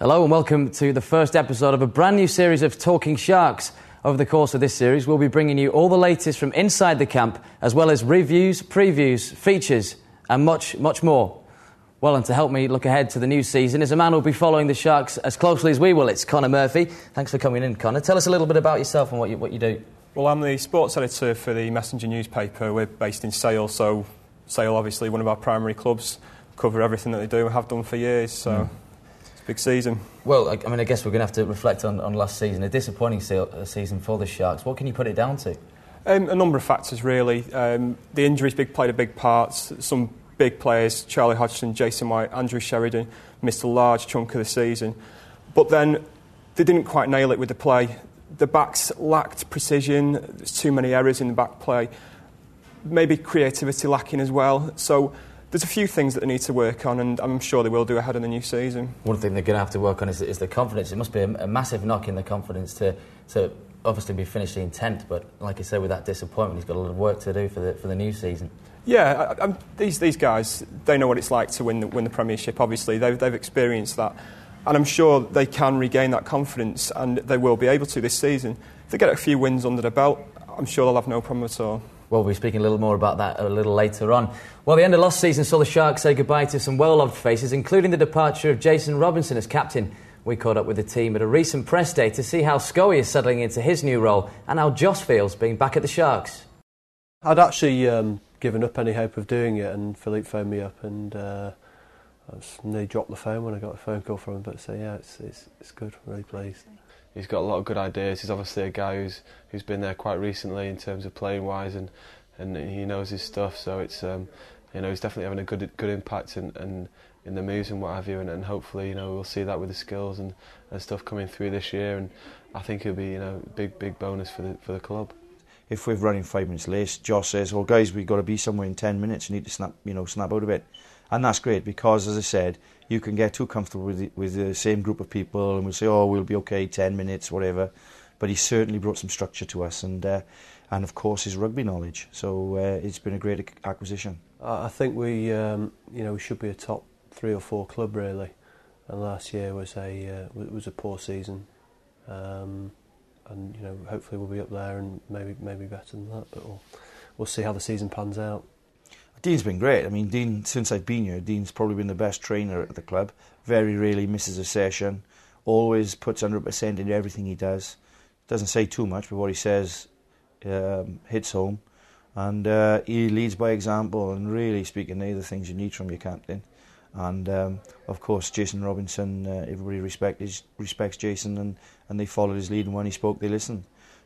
Hello and welcome to the first episode of a brand new series of Talking Sharks. Over the course of this series, we'll be bringing you all the latest from inside the camp, as well as reviews, previews, features and much, much more. Well, and to help me look ahead to the new season is a man who'll be following the Sharks as closely as we will. It's Connor Murphy. Thanks for coming in, Connor. Tell us a little bit about yourself and what you do. Well, I'm the sports editor for the Messenger newspaper. We're based in Sale, so Sale, obviously, one of our primary clubs. Cover everything that they do and have done for years, so it's a big season. Well, I guess we're going to have to reflect on last season. A disappointing season for the Sharks. What can you put it down to? A number of factors, really. The injuries played a big part. Some big players, Charlie Hodgson, Jason White, Andrew Sheridan, missed a large chunk of the season. But then they didn't quite nail it with the play. The backs lacked precision. There's too many errors in the back play. Maybe creativity lacking as well. So there's a few things that they need to work on, and I'm sure they will do ahead of the new season. One thing they're going to have to work on is the confidence. It must be a massive knock in the confidence to obviously be finishing in 10th, but like I said, with that disappointment, he's got a lot of work to do for the new season. Yeah, these guys, they know what it's like to win the Premiership, obviously. They've experienced that, and I'm sure they can regain that confidence, and they will be able to this season. If they get a few wins under their belt, I'm sure they'll have no problem at all. Well, we'll be speaking a little more about that a little later on. Well, the end of last season saw the Sharks say goodbye to some well-loved faces, including the departure of Jason Robinson as captain. We caught up with the team at a recent press day to see how Scully is settling into his new role and how Joss feels being back at the Sharks. I'd actually given up any hope of doing it, and Philippe phoned me up, and I nearly dropped the phone when I got a phone call from him. But so yeah, it's good. I'm really pleased. He's got a lot of good ideas. He's obviously a guy who's been there quite recently in terms of playing wise, and he knows his stuff. So it's he's definitely having a good impact in the moves and what have you, and hopefully we'll see that with the skills and stuff coming through this year. And I think it'll be big bonus for the club. If we're running 5 minutes late, Josh says, "Well, guys, we've got to be somewhere in 10 minutes. You need to snap out a bit," and that's great because, as I said, you can get too comfortable with the same group of people, and we'll say, "Oh, we'll be okay, 10 minutes, whatever." But he certainly brought some structure to us, and of course his rugby knowledge. So it's been a great acquisition. I think we should be a top 3 or 4 club really, and last year was a poor season. And hopefully we'll be up there and maybe better than that, but we'll see how the season pans out. Dean's been great. I mean, Dean, since I've been here, Dean's probably been the best trainer at the club. Very rarely misses a session, always puts 100% into everything he does. Doesn't say too much, but what he says hits home, and he leads by example, and really speaking, they're the things you need from your captain. And of course Jason Robinson, everybody respects Jason, and they followed his lead, and when he spoke they listened.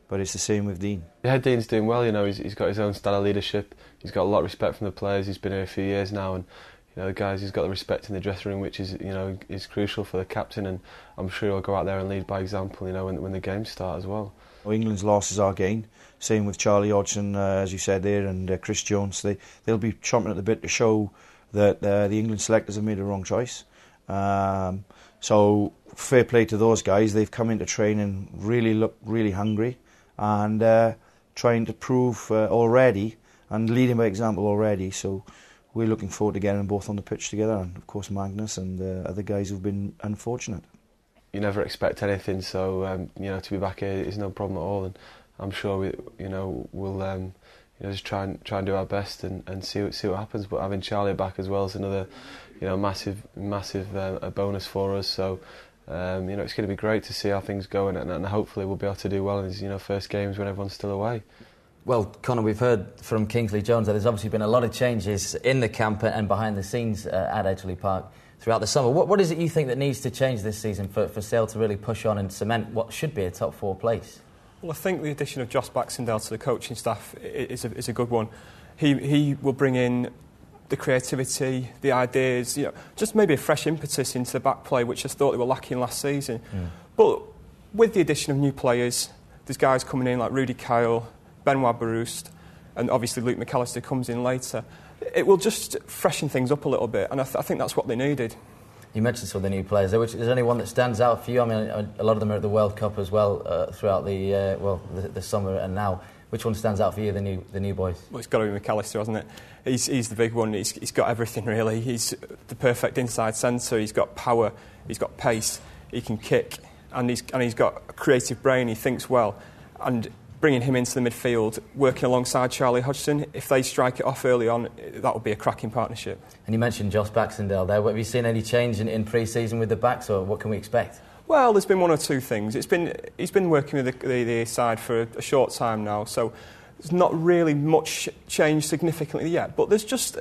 But it's the same with Dean. Yeah, Dean's doing well. He's got his own style of leadership. He's got a lot of respect from the players. He's been here a few years now, and the guys, he's got the respect in the dressing room, which is crucial for the captain, and I'm sure he'll go out there and lead by example when the games start as well. England's loss is our gain. Same with Charlie Hodgson, as you said there, and Rhys Jones. They'll be chomping at the bit to show that the England selectors have made a wrong choice. So fair play to those guys. They've come into training really hungry, and trying to prove already and leading by example already. So we're looking forward to getting them both on the pitch together, and of course Magnus and the other guys who've been unfortunate. You never expect anything, so to be back here is no problem at all, and I'm sure we'll just try and do our best and see what happens. But having Charlie back as well is another massive bonus for us. So it's going to be great to see how things go, and hopefully we'll be able to do well in these first games when everyone's still away. Well, Connor, we've heard from Kingsley Jones that there's obviously been a lot of changes in the camp and behind the scenes at Edgeley Park throughout the summer. What is it you think that needs to change this season for Sale to really push on and cement what should be a top 4 place? Well, I think the addition of Joss Baxendale to the coaching staff is a good one. He will bring in the creativity, the ideas, just maybe a fresh impetus into the back play, which I thought they were lacking last season. But with the addition of new players, there's guys coming in like Rudy Kyle, Benoit Barouste, and obviously Luke McAllister comes in later. It will just freshen things up a little bit, and I think that's what they needed. You mentioned some of the new players there. Is there any one that stands out for you? I mean, a lot of them are at the World Cup as well throughout the summer and now. Which one stands out for you, the new boys? Well, it's got to be McAllister, hasn't it? He's the big one. He's got everything, really. He's the perfect inside centre. He's got power. He's got pace. he can kick, and he's got a creative brain, he thinks well. And bringing him into the midfield, working alongside Charlie Hodgson, if they strike it off early on, that would be a cracking partnership. And you mentioned Josh Baxendale there. Have you seen any change in pre-season with the backs, or what can we expect? Well, there's been one or two things. He's been working with the side for a short time now, so there's not really much change significantly yet. But there's just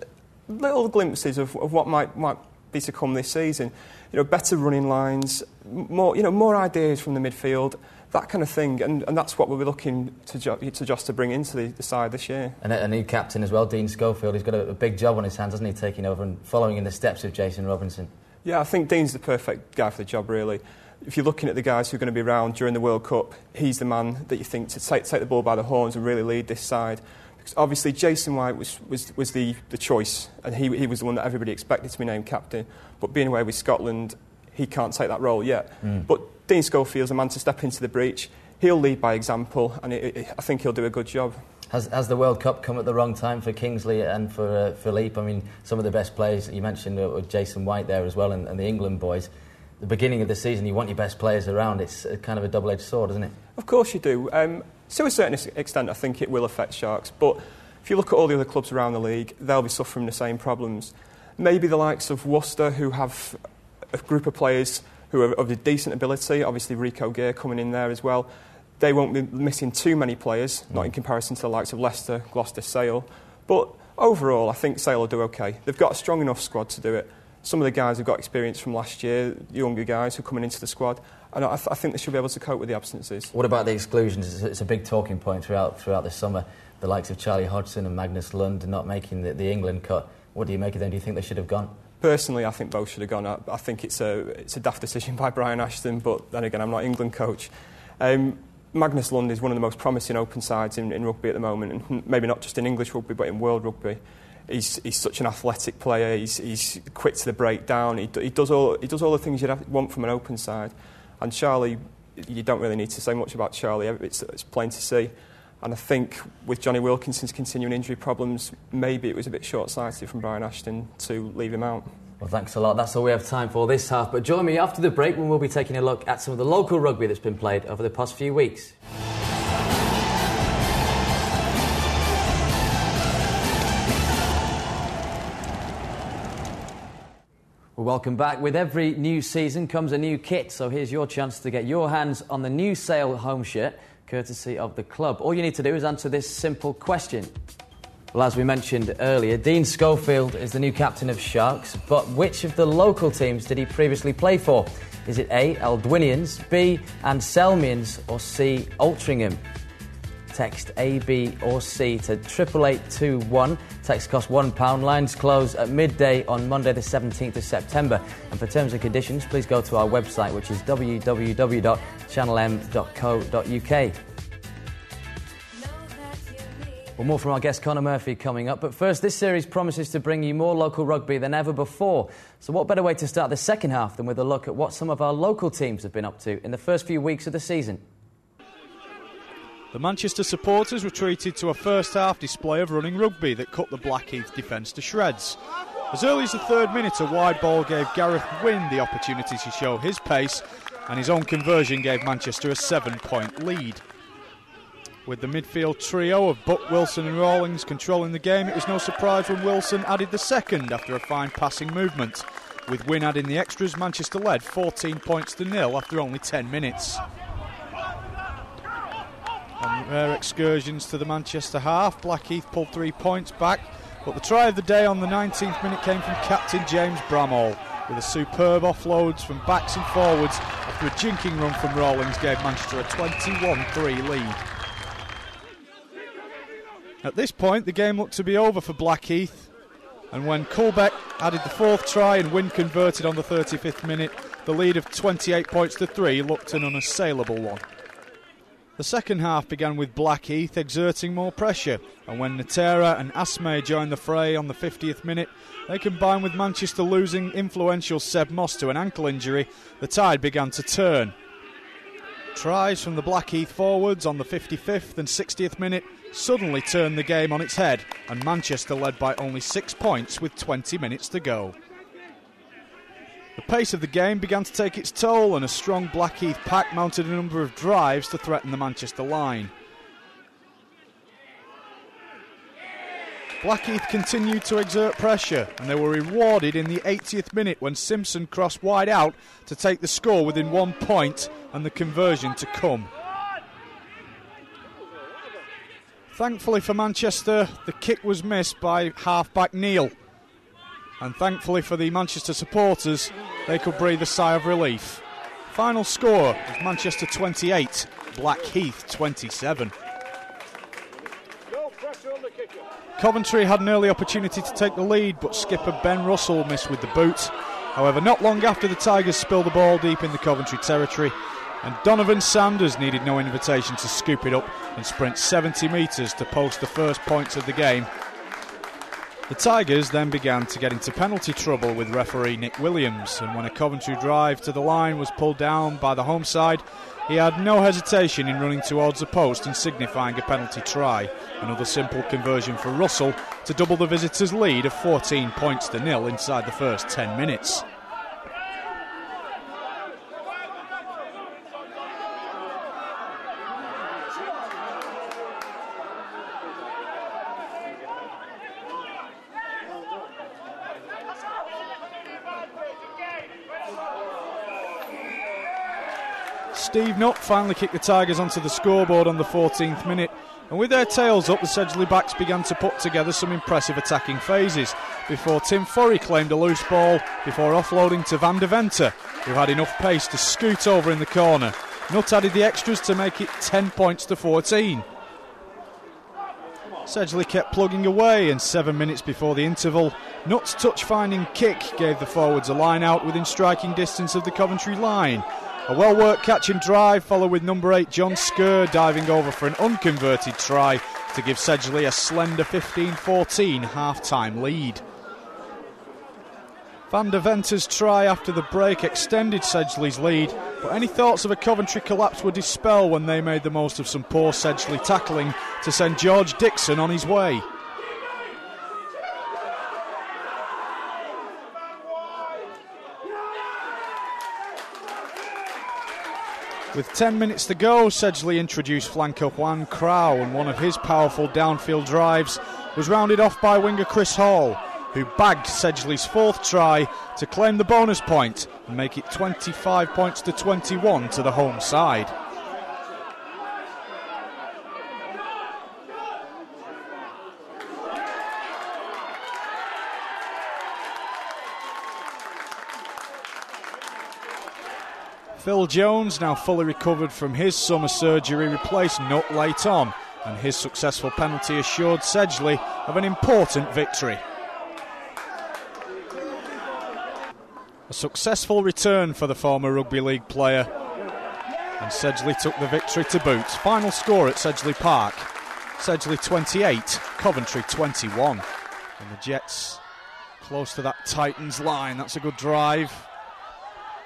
little glimpses of what might be to come this season. Better running lines, more ideas from the midfield, that kind of thing, and that's what we'll be looking to Josh to bring into the side this year. And a new captain as well, Dean Schofield. He's got a big job on his hands, hasn't he, taking over and following in the steps of Jason Robinson? Yeah, I think Dean's the perfect guy for the job, really. If you're looking at the guys who are going to be around during the World Cup, he's the man that you think to take the ball by the horns and really lead this side. Because obviously Jason White was the choice, and he was the one that everybody expected to be named captain. But being away with Scotland, he can't take that role yet. But Dean Schofield's a man to step into the breach. He'll lead by example, and I think he'll do a good job. Has the World Cup come at the wrong time for Kingsley and for Philippe? I mean, some of the best players, you mentioned Jason White there as well, and the England boys. The beginning of the season, you want your best players around. It's kind of a double-edged sword, isn't it? Of course you do. To a certain extent, I think it will affect Sharks. But if you look at all the other clubs around the league, they'll be suffering the same problems. Maybe the likes of Worcester, who have a group of players who are of a decent ability, obviously Rico Gear coming in there as well, they won't be missing too many players, not in comparison to the likes of Leicester, Gloucester, Sale. But overall, I think Sale will do okay. They've got a strong enough squad to do it. Some of the guys have got experience from last year, younger guys who are coming into the squad, and I think they should be able to cope with the absences. What about the exclusions? It's a big talking point throughout the summer. The likes of Charlie Hodgson and Magnus Lund not making the England cut. What do you make of them? Do you think they should have gone? Personally, I think both should have gone. I think it's a daft decision by Brian Ashton, but then again, I'm not England coach. Magnus Lund is one of the most promising open sides in rugby at the moment, and maybe not just in English rugby, but in world rugby. He's such an athletic player. He's quick to the breakdown. He does all the things you'd want from an open side. And Charlie, you don't really need to say much about Charlie. It's plain to see. And I think with Johnny Wilkinson's continuing injury problems, maybe it was a bit short-sighted from Brian Ashton to leave him out. Well, thanks a lot. That's all we have time for this half. But join me after the break when we'll be taking a look at some of the local rugby that's been played over the past few weeks. Well, welcome back. With every new season comes a new kit, so here's your chance to get your hands on the new Sale home shirt, courtesy of the club. All you need to do is answer this simple question. Well, as we mentioned earlier, Dean Schofield is the new captain of Sharks, but which of the local teams did he previously play for? Is it A, Aldwinians, B, Anselmians, or C, Altrincham? Text A, B or C to 88821. Text costs £1. Lines close at midday on Monday the 17th of September. And for terms and conditions, please go to our website, which is www.channelm.co.uk. Well, more from our guest Conor Murphy coming up. But first, this series promises to bring you more local rugby than ever before. So what better way to start the second half than with a look at what some of our local teams have been up to in the first few weeks of the season. The Manchester supporters were treated to a first-half display of running rugby that cut the Blackheath defence to shreds. As early as the third minute, a wide ball gave Gareth Wynne the opportunity to show his pace, and his own conversion gave Manchester a 7-point lead. With the midfield trio of Buck, Wilson and Rawlings controlling the game, it was no surprise when Wilson added the second after a fine passing movement. With Wynne adding the extras, Manchester led 14 points to 0 after only 10 minutes. On rare excursions to the Manchester half, Blackheath pulled 3 points back, but the try of the day on the 19th minute came from captain James Bramall, with a superb offloads from backs and forwards after a jinking run from Rawlings gave Manchester a 21-3 lead. At this point, the game looked to be over for Blackheath, and when Colbeck added the fourth try and Wynne converted on the 35th minute, the lead of 28 points to 3 looked an unassailable one. The second half began with Blackheath exerting more pressure, and when Natera and Asmay joined the fray on the 50th minute, they combined with Manchester losing influential Seb Moss to an ankle injury, the tide began to turn. Tries from the Blackheath forwards on the 55th and 60th minute suddenly turned the game on its head, and Manchester led by only 6 points with 20 minutes to go. The pace of the game began to take its toll, and a strong Blackheath pack mounted a number of drives to threaten the Manchester line. Blackheath continued to exert pressure, and they were rewarded in the 80th minute when Simpson crossed wide out to take the score within 1 point and the conversion to come. Thankfully for Manchester, the kick was missed by half-back Neil. And thankfully for the Manchester supporters, they could breathe a sigh of relief. Final score was Manchester 28, Blackheath 27. Coventry had an early opportunity to take the lead, but skipper Ben Russell missed with the boot. However, not long after, the Tigers spilled the ball deep in the Coventry territory, and Donovan Sanders needed no invitation to scoop it up and sprint 70 metres to post the first points of the game. The Tigers then began to get into penalty trouble with referee Nick Williams, and when a Coventry drive to the line was pulled down by the home side, he had no hesitation in running towards the post and signifying a penalty try. Another simple conversion for Russell to double the visitors' lead of 14 points to nil inside the first 10 minutes. Steve Nutt finally kicked the Tigers onto the scoreboard on the 14th minute, and with their tails up, the Sedgley backs began to put together some impressive attacking phases before Tim Furry claimed a loose ball before offloading to Van der Venter, who had enough pace to scoot over in the corner. Nutt added the extras to make it 10 points to 14. Sedgley kept plugging away, and 7 minutes before the interval, Nutt's touch-finding kick gave the forwards a line out within striking distance of the Coventry line. A well-worked catch and drive followed with number 8 John Skerr diving over for an unconverted try to give Sedgley a slender 15-14 half-time lead. Van der Venter's try after the break extended Sedgley's lead, but any thoughts of a Coventry collapse were dispelled when they made the most of some poor Sedgley tackling to send George Dixon on his way. With 10 minutes to go, Sedgley introduced flanker Juan Crow, and one of his powerful downfield drives was rounded off by winger Chris Hall, who bagged Sedgley's fourth try to claim the bonus point and make it 25 points to 21 to the home side. Phil Jones, now fully recovered from his summer surgery, replaced Nutt late on, and his successful penalty assured Sedgley of an important victory. A successful return for the former rugby league player, and Sedgley took the victory to boot. Final score at Sedgley Park, Sedgley 28, Coventry 21. And the Jets close to that Titans line. That's a good drive,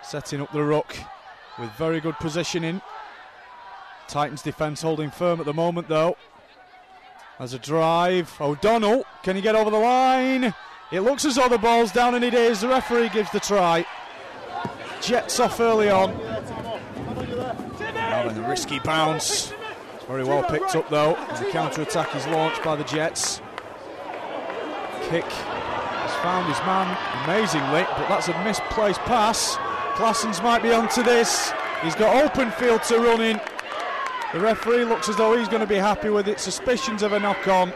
setting up the ruck with very good positioning. Titans defence holding firm at the moment though. As a drive, O'Donnell, can he get over the line? It looks as though the ball's down, and it is. The referee gives the try. Jets off early on. Now then the risky bounce. It's very well picked up though. And the counter-attack is launched by the Jets. Kick has found his man amazingly, but that's a misplaced pass. Claessens might be onto this. He's got open field to run in. The referee looks as though he's going to be happy with it. Suspicions of a knock-on,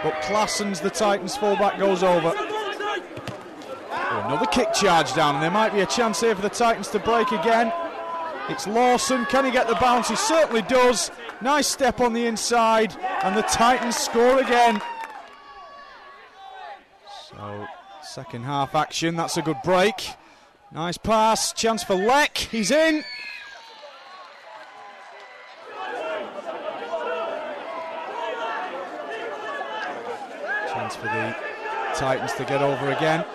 but Claessens, the Titans fullback, goes over. Oh, another kick charge down, and there might be a chance here for the Titans to break again. It's Lawson. Can he get the bounce? He certainly does. Nice step on the inside, and the Titans score again. So, second half action. That's a good break. Nice pass, chance for Leck, he's in. Chance for the Titans to get over again.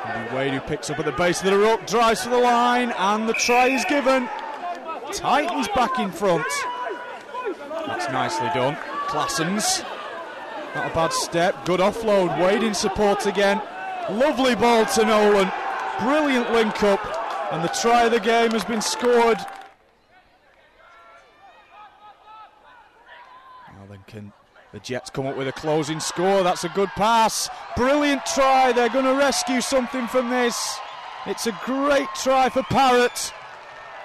And Wade, who picks up at the base of the ruck, drives to the line, and the try is given. Titans back in front. That's nicely done. Claessens, not a bad step, good offload. Wade in support again. Lovely ball to Nolan. Brilliant link-up, and the try of the game has been scored. Now then, can the Jets come up with a closing score? That's a good pass. Brilliant try. They're going to rescue something from this. It's a great try for Parrott,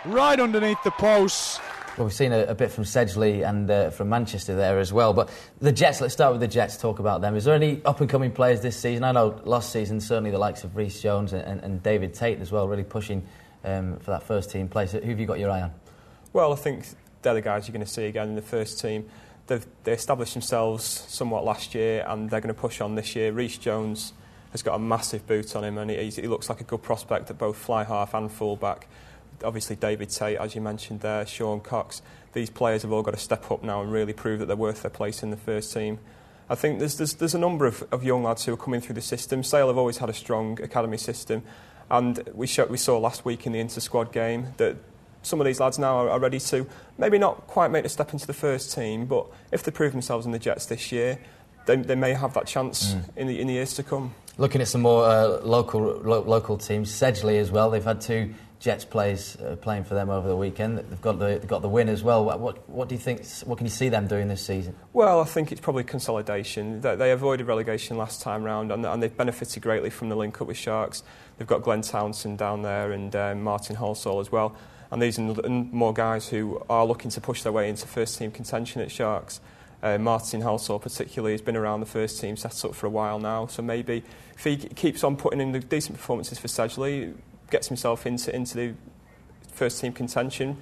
right underneath the posts. Well, we've seen a bit from Sedgley and from Manchester there as well. But the Jets, let's start with the Jets, talk about them. Is there any up-and-coming players this season? I know last season, certainly the likes of Rhys Jones and David Tate as well, really pushing for that first-team place. Who have you got your eye on? Well, I think they're the guys you're going to see again in the first team. They established themselves somewhat last year, and they're going to push on this year. Rhys Jones has got a massive boot on him, and he looks like a good prospect at both fly-half and full-back. Obviously David Tate, as you mentioned there, Sean Cox. These players have all got to step up now and really prove that they're worth their place in the first team. I think there's a number of young lads who are coming through the system. Sale have always had a strong academy system, and we saw last week in the inter-squad game that some of these lads now are ready to maybe not quite make the step into the first team, but if they prove themselves in the Jets this year, they may have that chance in the years to come. Looking at some more local teams, Sedgley as well. They've had two Jets players playing for them over the weekend. They've got the win as well. What do you think? What can you see them doing this season? Well, I think it's probably consolidation. They avoided relegation last time round, and they've benefited greatly from the link up with Sharks. They've got Glenn Townsend down there and Martin Halsall as well. And these are more guys who are looking to push their way into first team contention at Sharks. Martin Halsall particularly has been around the first team set up for a while now, so maybe if he keeps on putting in the decent performances for Sedgley, gets himself into the first team contention,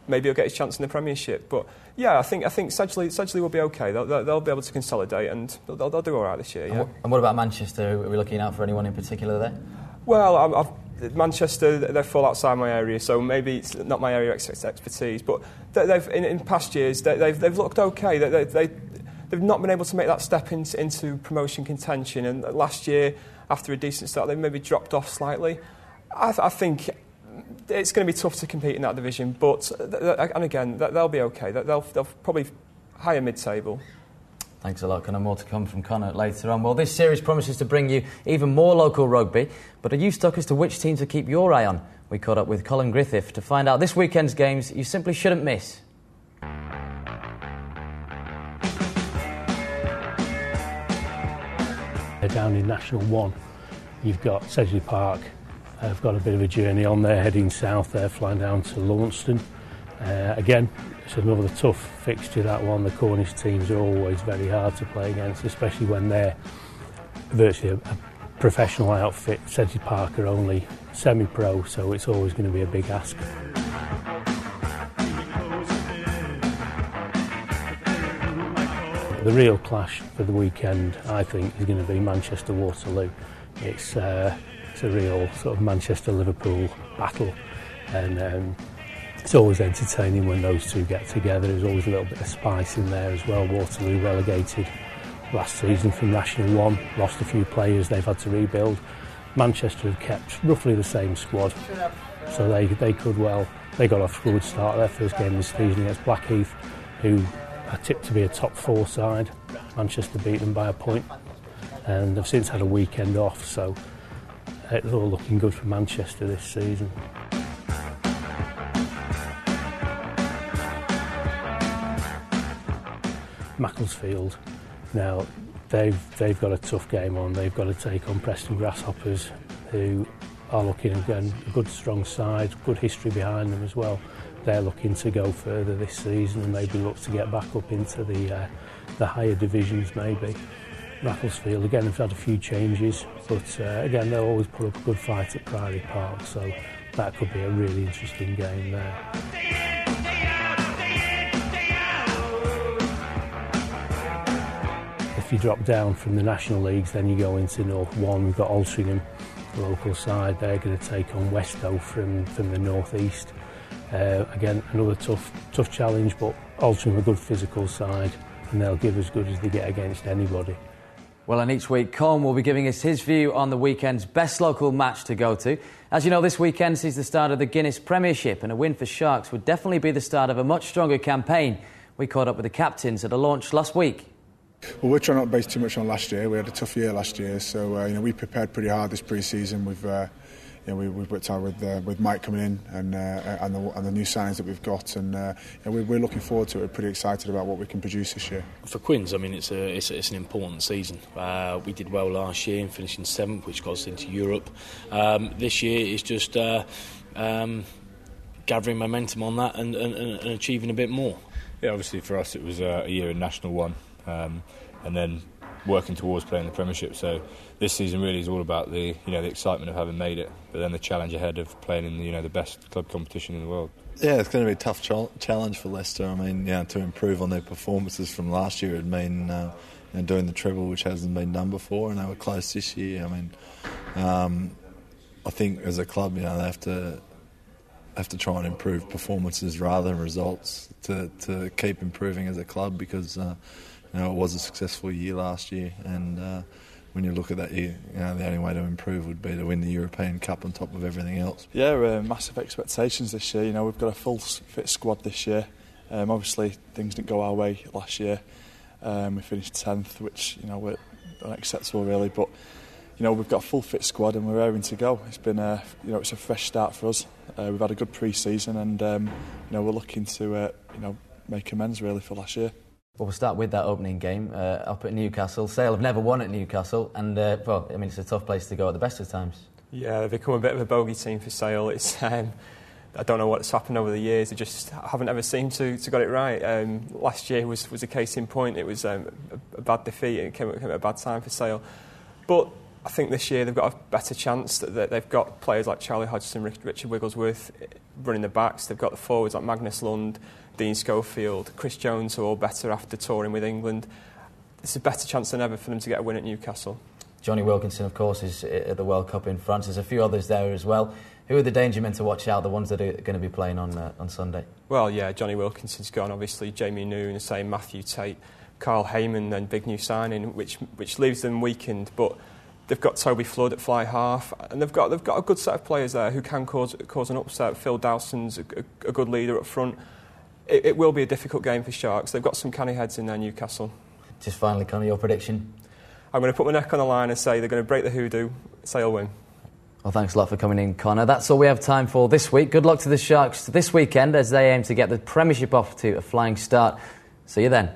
maybe he'll get his chance in the Premiership. But yeah, I think Sedgley will be okay. They'll be able to consolidate, and they'll do all right this year. Yeah. And what about Manchester? Are we looking out for anyone in particular there? Well, Manchester, they fall outside my area, so maybe it's not my area of expertise. But they've in past years they've looked okay. They've not been able to make that step into promotion contention. And last year, after a decent start, they maybe dropped off slightly. I think it's going to be tough to compete in that division, but and again, they'll be okay. They'll probably higher mid-table. Thanks a lot, Conor. More to come from Conor later on. Well, this series promises to bring you even more local rugby, but are you stuck as to which team to keep your eye on? We caught up with Colin Griffith to find out this weekend's games you simply shouldn't miss. Down in National 1, you've got Sedgley Park. I've got a bit of a journey on there, heading south there, flying down to Launceston. Again, it's another tough fixture, that one. The Cornish teams are always very hard to play against, especially when they're virtually a professional outfit. Sedgley Park are only semi-pro, so it's always going to be a big ask. The real clash for the weekend, I think, is going to be Manchester-Waterloo. It's a real sort of Manchester-Liverpool battle, and it's always entertaining when those two get together. There's always a little bit of spice in there as well. Waterloo relegated last season from National 1, lost a few players, they've had to rebuild. Manchester have kept roughly the same squad, so they could well. They got off to a good start their first game this season against Blackheath, who are tipped to be a top 4 side. Manchester beat them by a point, and they've since had a weekend off, so it's all looking good for Manchester this season. Macclesfield, now they've got a tough game on. They've got to take on Preston Grasshoppers, who are looking, again, a good strong side, good history behind them as well. They're looking to go further this season and maybe look to get back up into the higher divisions maybe. Macclesfield, again, have had a few changes, but again, they'll always put up a good fight at Priory Park, so that could be a really interesting game there. If you drop down from the National Leagues, then you go into North 1. We've got Altrincham, the local side. They're going to take on Westoe from the North East. Again, another tough challenge, but Altrincham a good physical side, and they'll give as good as they get against anybody. Well, and each week, Colm will be giving us his view on the weekend's best local match to go to. As you know, this weekend sees the start of the Guinness Premiership, and a win for Sharks would definitely be the start of a much stronger campaign. We caught up with the captains at a launch last week. Well, we're trying not to base too much on last year. We had a tough year last year, so we prepared pretty hard this pre-season. We've we've worked hard with Mike coming in and the new signings that we've got, and we're looking forward to it. We're pretty excited about what we can produce this year. For Quins, I mean, it's an important season. We did well last year in finishing 7th, which got us into Europe. This year is just gathering momentum on that and achieving a bit more. Yeah, obviously for us it was a year in National 1, and then working towards playing the Premiership. So this season really is all about the excitement of having made it, but then the challenge ahead of playing in the best club competition in the world. Yeah, it's going to be a tough challenge for Leicester. I mean, to improve on their performances from last year, it mean doing the treble, which hasn't been done before, and they were close this year. I mean, I think as a club, they have to try and improve performances rather than results to keep improving as a club, because it was a successful year last year, and when you look at that year, the only way to improve would be to win the European Cup on top of everything else. Yeah, massive expectations this year. We've got a full fit squad this year. Obviously things didn't go our way last year. We finished 10th, which we're unacceptable really, but we've got a full fit squad and we're raring to go. It's been it's a fresh start for us. We've had a good pre-season, and we're looking to make amends really for last year. Well, we'll start with that opening game up at Newcastle. Sale have never won at Newcastle, and it's a tough place to go at the best of times. Yeah, they've become a bit of a bogey team for Sale. It's I don't know what's happened over the years. They just haven't ever seemed to got it right. Last year was a case in point. It was a bad defeat, and it came at a bad time for Sale. But I think this year they've got a better chance. That they've got players like Charlie Hodgson, Richard Wigglesworth running the backs. They've got the forwards like Macclesfield, Dean Schofield, Rhys Jones, who are all better after touring with England. It's a better chance than ever for them to get a win at Newcastle. Johnny Wilkinson, of course, is at the World Cup in France. There's a few others there as well. Who are the danger men to watch out, the ones that are going to be playing on Sunday? Well, yeah, Johnny Wilkinson's gone, obviously. Jamie Noon, the same, Matthew Tate, Carl Heyman, and big new signing, which leaves them weakened. But they've got Toby Flood at fly half, and they've got a good set of players there who can cause an upset. Phil Dowson's a good leader up front. It will be a difficult game for Sharks. They've got some canny heads in there, Newcastle. Just finally, Conor, your prediction? I'm going to put my neck on the line and say they're going to break the hoodoo. Sale win. Well, thanks a lot for coming in, Conor. That's all we have time for this week. Good luck to the Sharks this weekend as they aim to get the Premiership off to a flying start. See you then.